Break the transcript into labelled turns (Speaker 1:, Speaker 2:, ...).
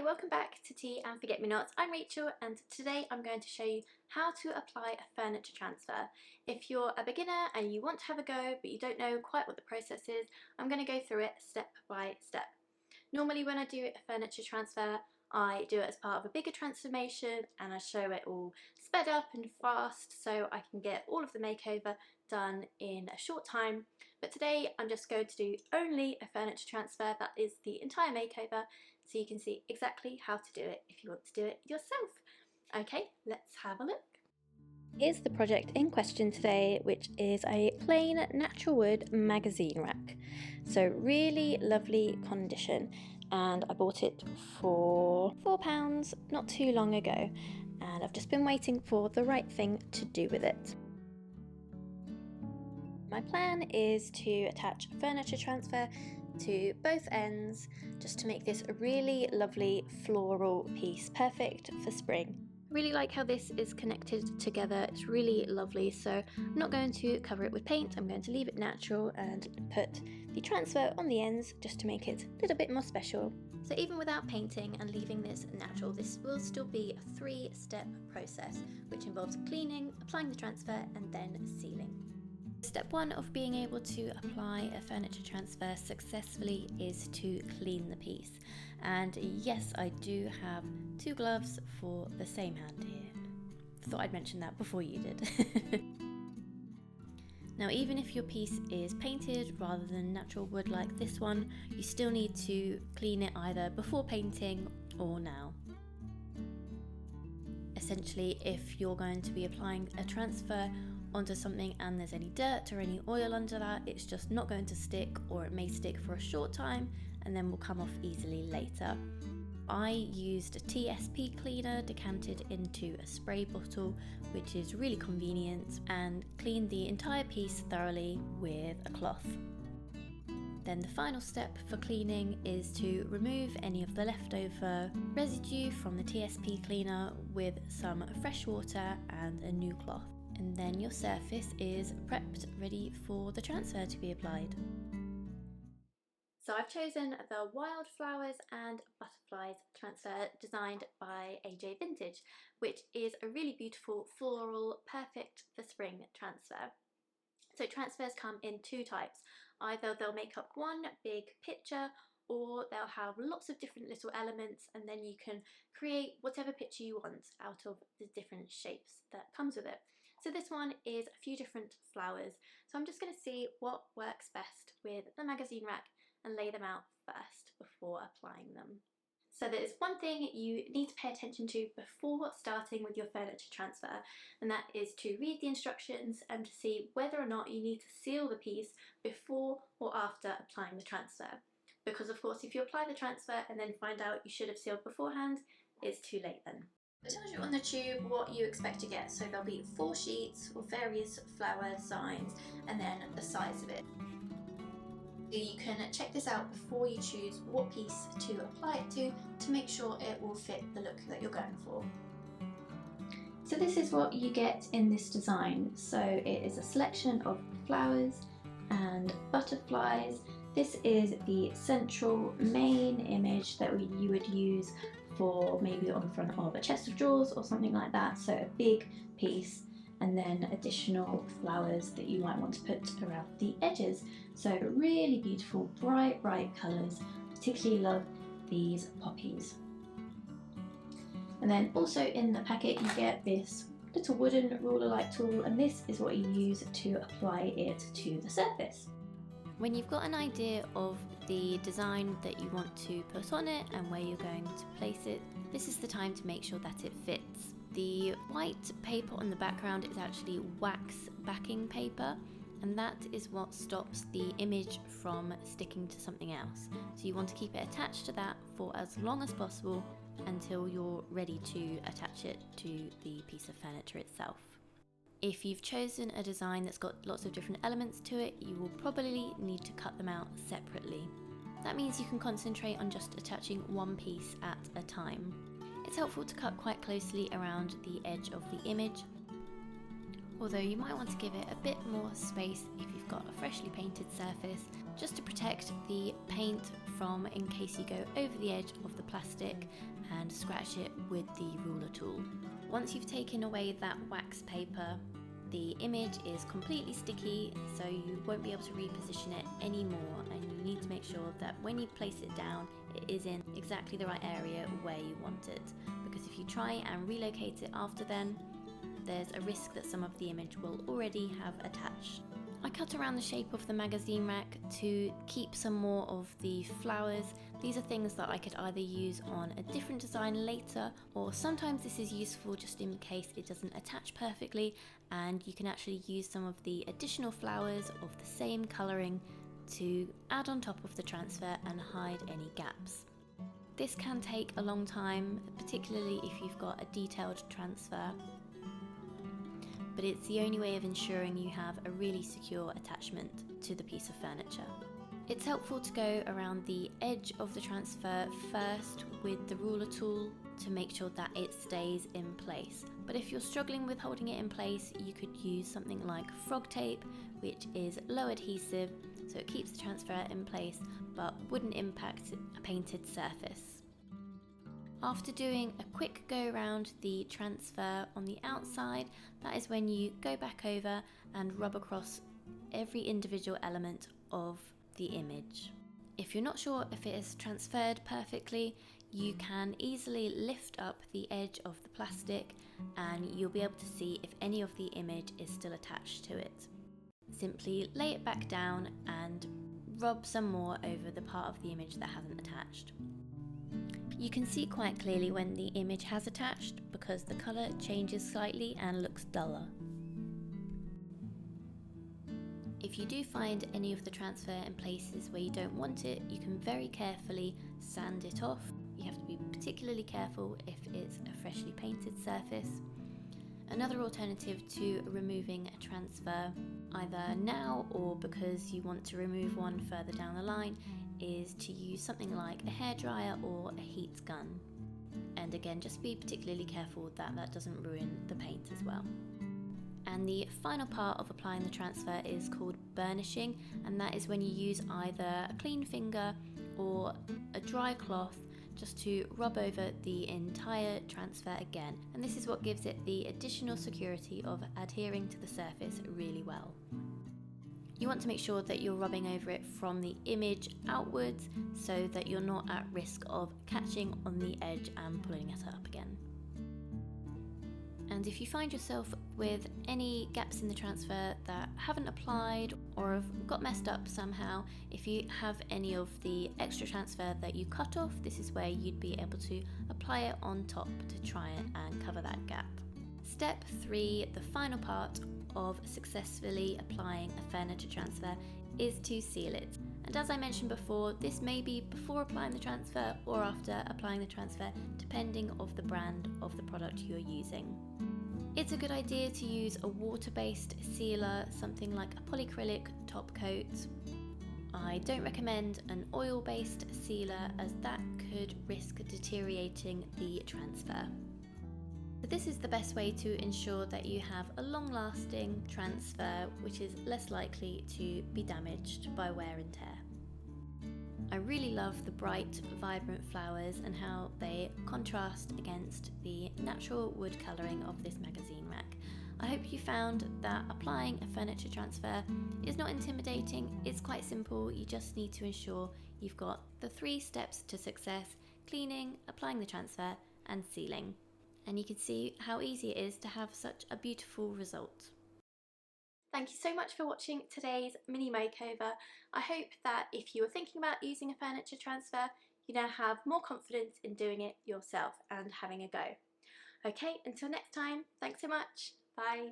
Speaker 1: welcome back to Tea and Forget Me Nots. I'm Rachel and today I'm going to show you how to apply a furniture transfer. If you're a beginner and you want to have a go but you don't know quite what the process is, I'm going to go through it step by step. Normally when I do a furniture transfer, I do it as part of a bigger transformation and I show it all sped up and fast so I can get all of the makeover done in a short time. But today I'm just going to do only a furniture transfer, that is the entire makeover, so you can see exactly how to do it if you want to do it yourself. Okay, let's have a look. Here's the project in question today, which is a plain natural wood magazine rack. So really lovely condition, and I bought it for £4 not too long ago, and I've just been waiting for the right thing to do with it. My plan is to attach a furniture transfer to both ends just to make this a really lovely floral piece, perfect for spring. I really like how this is connected together, it's really lovely, so I'm not going to cover it with paint, I'm going to leave it natural and put the transfer on the ends just to make it a little bit more special. So even without painting and leaving this natural, this will still be a 3-step process, which involves cleaning, applying the transfer and then sealing. Step 1 of being able to apply a furniture transfer successfully is to clean the piece. And yes, I do have 2 gloves for the same hand here. Thought I'd mention that before you did. Now, even if your piece is painted rather than natural wood like this one, you still need to clean it either before painting or now. Essentially, if you're going to be applying a transfer onto something and there's any dirt or any oil under that, it's just not going to stick, or it may stick for a short time and then will come off easily later. I used a TSP cleaner decanted into a spray bottle, which is really convenient, and cleaned the entire piece thoroughly with a cloth. Then the final step for cleaning is to remove any of the leftover residue from the TSP cleaner with some fresh water and a new cloth. And then your surface is prepped, ready for the transfer to be applied. So I've chosen the Wildflowers and Butterflies transfer designed by AJ Vintage, which is a really beautiful floral, perfect for spring transfer. So transfers come in 2 types. Either they'll make up one big picture, or they'll have lots of different little elements, and then you can create whatever picture you want out of the different shapes that comes with it. So this one is a few different flowers. So I'm just going to see what works best with the magazine rack and lay them out first before applying them. So there's one thing you need to pay attention to before starting with your furniture transfer, and that is to read the instructions and to see whether or not you need to seal the piece before or after applying the transfer. Because of course if you apply the transfer and then find out you should have sealed beforehand, it's too late then. It tells you on the tube what you expect to get, so there'll be 4 sheets of various flower designs and then the size of it. So you can check this out before you choose what piece to apply it to make sure it will fit the look that you're going for. So this is what you get in this design. So it is a selection of flowers and butterflies. This is the central main image that you would use for maybe on the front of a chest of drawers or something like that. So a big piece, and then additional flowers that you might want to put around the edges. So really beautiful, bright colours. Particularly love these poppies. And then also in the packet you get this little wooden ruler-like tool, and this is what you use to apply it to the surface. When you've got an idea of the design that you want to put on it and where you're going to place it, this is the time to make sure that it fits. The white paper on the background is actually wax backing paper, and that is what stops the image from sticking to something else. So you want to keep it attached to that for as long as possible until you're ready to attach it to the piece of furniture itself. If you've chosen a design that's got lots of different elements to it, you will probably need to cut them out separately. That means you can concentrate on just attaching one piece at a time. It's helpful to cut quite closely around the edge of the image. although you might want to give it a bit more space if you've got a freshly painted surface, just to protect the paint from in case you go over the edge of the plastic and scratch it with the ruler tool. Once you've taken away that wax paper, the image is completely sticky, so you won't be able to reposition it anymore, and you need to make sure that when you place it down, it is in exactly the right area where you want it, because if you try and relocate it after then, there's a risk that some of the image will already have attached. I cut around the shape of the magazine rack to keep some more of the flowers. These are things that I could either use on a different design later, or sometimes this is useful just in case it doesn't attach perfectly, and you can actually use some of the additional flowers of the same colouring to add on top of the transfer and hide any gaps. This can take a long time, particularly if you've got a detailed transfer, but it's the only way of ensuring you have a really secure attachment to the piece of furniture. It's helpful to go around the edge of the transfer first with the ruler tool to make sure that it stays in place. But if you're struggling with holding it in place, you could use something like frog tape, which is low adhesive, so it keeps the transfer in place but wouldn't impact a painted surface. After doing a quick go around the transfer on the outside, that is when you go back over and rub across every individual element of the image. If you're not sure if it is transferred perfectly, you can easily lift up the edge of the plastic and you'll be able to see if any of the image is still attached to it. Simply lay it back down and rub some more over the part of the image that hasn't attached. You can see quite clearly when the image has attached because the colour changes slightly and looks duller. If you do find any of the transfer in places where you don't want it, you can very carefully sand it off. You have to be particularly careful if it's a freshly painted surface. Another alternative to removing a transfer, either now or because you want to remove one further down the line, is to use something like a hairdryer or a heat gun. And again, just be particularly careful that that doesn't ruin the paint as well. And the final part of applying the transfer is called burnishing, and that is when you use either a clean finger or a dry cloth just to rub over the entire transfer again. And this is what gives it the additional security of adhering to the surface really well. You want to make sure that you're rubbing over it from the image outwards so that you're not at risk of catching on the edge and pulling it up again. And if you find yourself with any gaps in the transfer that haven't applied or have got messed up somehow, if you have any of the extra transfer that you cut off, this is where you'd be able to apply it on top to try and cover that gap. Step 3, the final part of successfully applying a furniture transfer, is to seal it. And as I mentioned before, this may be before applying the transfer or after applying the transfer, depending on the brand of the product you're using. It's a good idea to use a water-based sealer, something like a polyacrylic top coat. I don't recommend an oil-based sealer as that could risk deteriorating the transfer. But this is the best way to ensure that you have a long-lasting transfer which is less likely to be damaged by wear and tear. I really love the bright, vibrant flowers and how they contrast against the natural wood colouring of this magazine rack. I hope you found that applying a furniture transfer is not intimidating, it's quite simple. You just need to ensure you've got the 3 steps to success: cleaning, applying the transfer and sealing. And you can see how easy it is to have such a beautiful result. Thank you so much for watching today's mini makeover. I hope that if you were thinking about using a furniture transfer, you now have more confidence in doing it yourself and having a go. Okay, until next time, thanks so much. Bye.